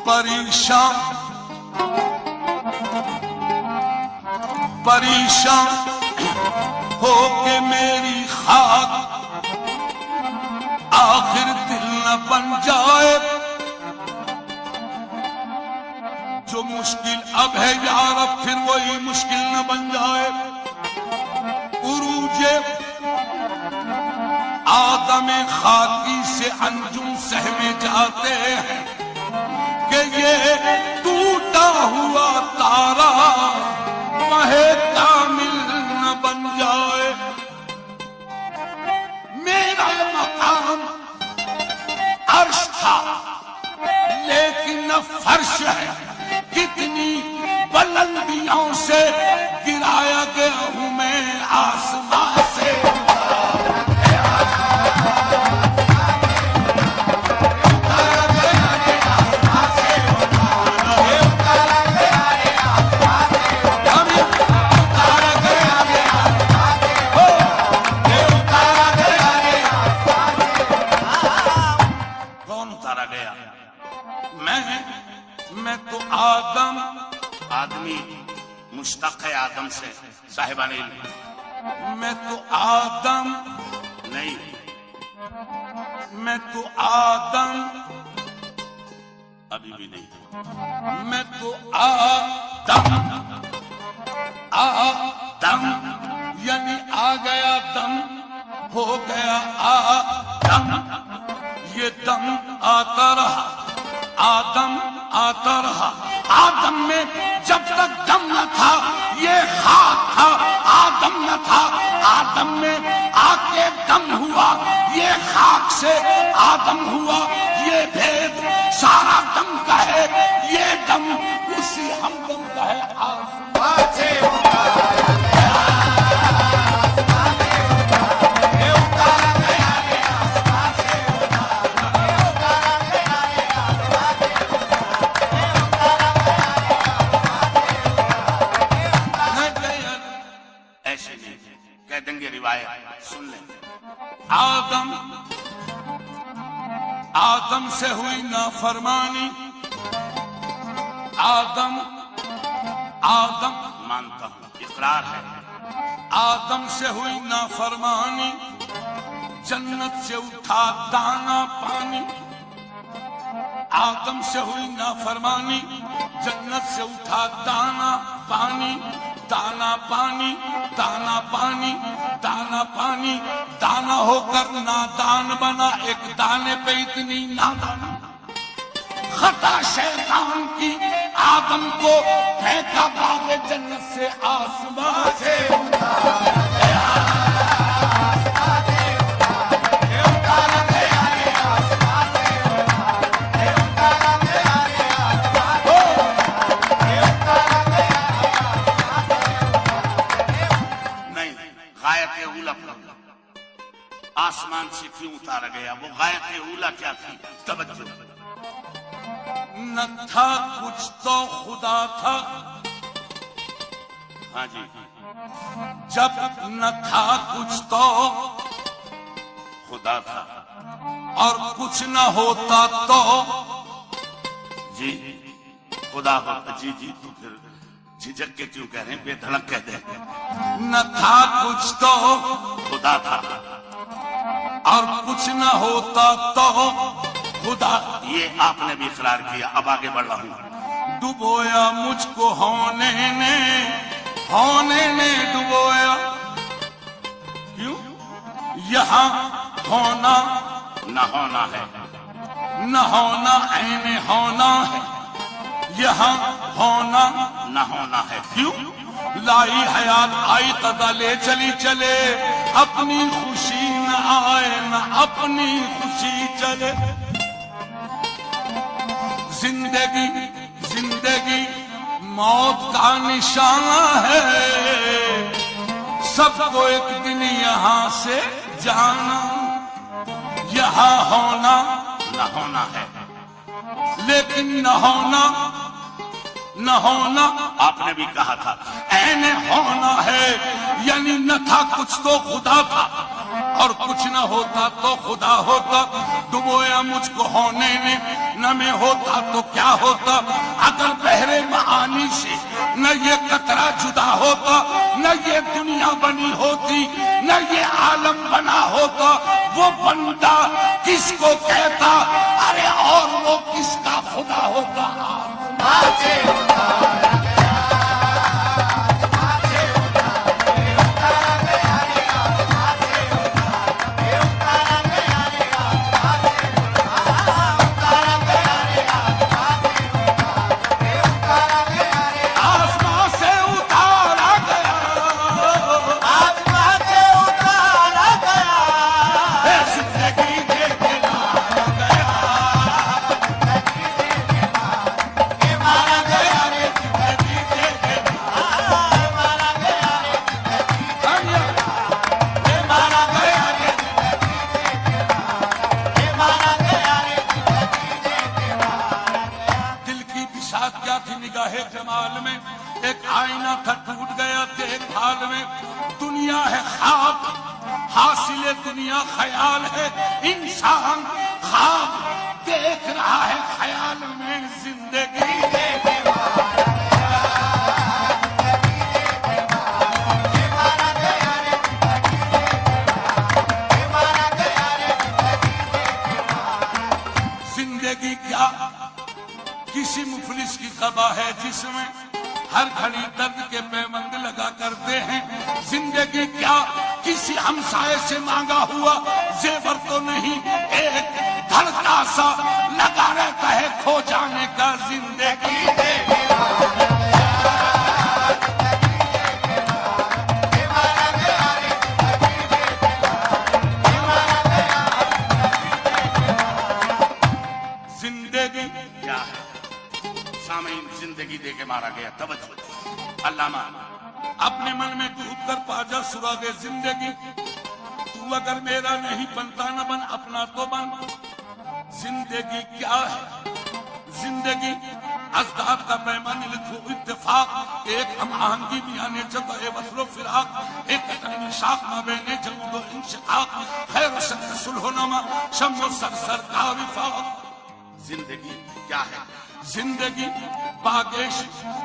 پریشان پریشان ہو کے میری خاک آخر دل نہ بن جائے، جو مشکل اب ہے یار اب پھر وہی مشکل نہ بن جائے۔ عروج آدم خاکی سے انجم سہمے جاتے ہیں کہ یہ ٹوٹا ہوا تارا ماہ کامل نہ بن جائے۔ میرا مقام عرش تھا لیکن فرش ہے، کتنی بلندیوں سے گرایا گیا ہوں میں آسمان سے۔ مشتق ہے آدم سے صاحبان علم۔ میں تو آدم نہیں، میں تو آدم ابھی بھی نہیں، میں تو آدم آدم یعنی آ گیا دم، ہو گیا آدم، یہ دم آتا رہا، آدم آتا رہا۔ آدم میں جب تک دم نہ تھا یہ خاک تھا، آدم نہ تھا آدم میں آ کے دم ہوا، یہ خاک سے آدم ہوا، یہ بھید سارا دم کا ہے، یہ دم اسی ہمدم کا ہے۔ آسمان سے سن لیں۔ آدم سے ہوئی نافرمانی، آدم مانتا ہوں، اقرار ہے، آدم سے ہوئی نافرمانی، جنت سے اٹھا دانا پانی، آدم سے ہوئی نافرمانی، جنت سے اٹھا دانا پانی، دانا پانی دانا پانی دانا پانی، دانا ہو کر نادان بنا، ایک دانے پہ اتنی نادان، خطا شیطان کی آدم کو پھینکا باغ جنت سے آسمان سے۔ آسمان سے کیوں اتارا گیا؟ وہ غایت اولا کیا تھی؟ توجہ۔ نہ تھا کچھ تو خدا تھا، ہاں جی، جب نہ تھا کچھ تو خدا تھا، اور کچھ نہ ہوتا تو جی خدا ہوتا۔ جی جی تو پھر جھجک کے کیوں کہہ رہے ہیں؟ بے دھڑک کہہ دیں۔ نہ تھا کچھ تو خدا تھا، اور کچھ نہ ہوتا تو خدا۔ یہ آپ نے بھی اقرار کیا، اب آگے بڑھ رہا ہوں۔ ڈبویا مجھ کو ہونے نے ڈبویا، کیوں؟ یہاں ہونا نہ ہونا ہے، نہ ہونا عین ہونا ہے، یہاں ہونا نہ ہونا ہے، کیوں؟ لائی حیات آئی قضا لے چلی چلے، اپنی خوشی نہ آئے نہ اپنی خوشی چلے۔ زندگی موت کا نشانہ ہے، سب کو ایک دن یہاں سے جانا، یہاں ہونا نہ ہونا ہے، لیکن نہ ہونا آپ نے بھی کہا تھا عین ہونا ہے، یعنی نہ تھا کچھ تو خدا تھا، اور کچھ نہ ہوتا تو خدا ہوتا۔ ڈبویا مجھ کو ہونے نے نہ میں ہوتا تو کیا ہوتا اگر بحر معانی سے نہ یہ قطرہ جدا ہوتا، نہ یہ دنیا بنی ہوتی، نہ یہ عالم بنا ہوتا، وہ بندہ کس کو کہتا، ارے اور وہ کس کا خدا ہوتا؟ جمال میں ایک آئینہ تھا ٹوٹ گیا دیکھ بھال میں، دنیا ہے خواب حاصل دنیا خیال ہے، انسان خواب دیکھ رہا ہے خیال میں زندگی زندگی کیا کسی مفلس کی قبا ہے جس میں ہر گھڑی درد کے پیوند لگا کرتے ہیں، زندگی کیا کسی ہمسائے سے مانگا ہوا زیور تو نہیں، ایک دھڑکا سا لگا رہتا ہے کھو جانے کا زندگی زندگی کیا ہے؟ سامعین، زندگی دے کے مارا گیا، توجہ علامہ اپنے من میں ڈوب کر پا جا سراغ زندگی، تو اگر میرا نہیں بنتا نہ بن اپنا تو بن، زندگی کیا ہے؟ زندگی ازداد کا پیمان لطف اتفاق، ایک ہم آہنگی میانے جگہ وصل و فراق، ایک قطعی شاق مابین جمود و انشقاق، خیر و شر صلح و نما شم و سرسر کا وفاق۔ زندگی کیا ہے؟ زندگی باگیش،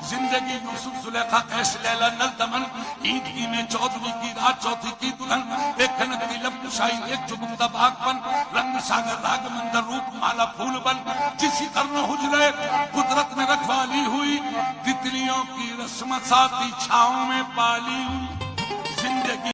زندگی یوسف زلیخا قیس لیلا نل دمن، عید کی میں چودھویں کی رات چوتھی کی دلہن، ایک کھنک کی لب کشائی ایک جگمتا باغ بن، رنگ ساگر راگ مندر روپ مالا پھول بن، جسی کرن حجرے قدرت میں رکھوالی ہوئی، تتلیوں کی رسمت ساتھی چھاؤں میں پالی ہوئی۔ زندگی